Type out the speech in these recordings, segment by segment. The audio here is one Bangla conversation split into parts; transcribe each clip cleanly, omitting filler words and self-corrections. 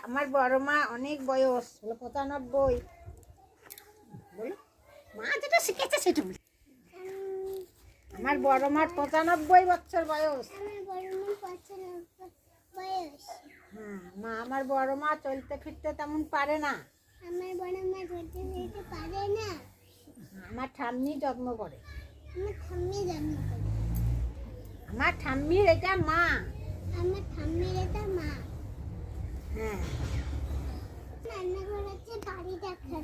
আমার বড় মা অনেক বয়স, হলো 95। বলো মা যেটা শিখেছে সেটা বলি। আমার বড় মার 95 বছর বয়স। হ্যাঁ, মা আমার বড় মা চলতে ফিরতে তেমন পারে না। আমার বড় মা চলতে ফিরতে পারে না। আমার ঠাম্মি যত্ন করে। আমার ঠাম্মি যত্ন করে। আমার ঠাম্মির এটা মা। আমার ঠাম্মির এটা মা। হ্যাঁ, রান্নাঘর আছে, বাড়ি দেখা।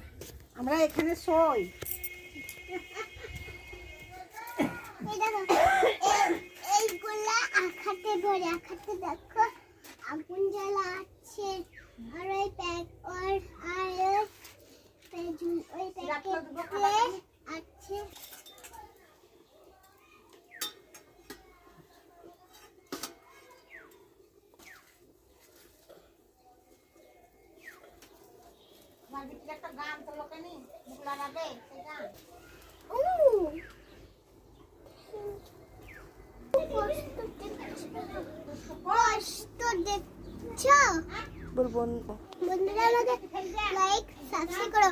আমরা এখানে শোই। এইগুলা আখাতে ধরে, আখাতে দেখো আগুন জ্বালা আছে। আর ওই প্যাক ওই প্যাকেটে আছে। আমার ভিতরে একটা গান তো লোকে নেই, মুখ লাগাবে সেই গান। বন্ধুরা আমাকে লাইক সাবস্ক্রাইব করো।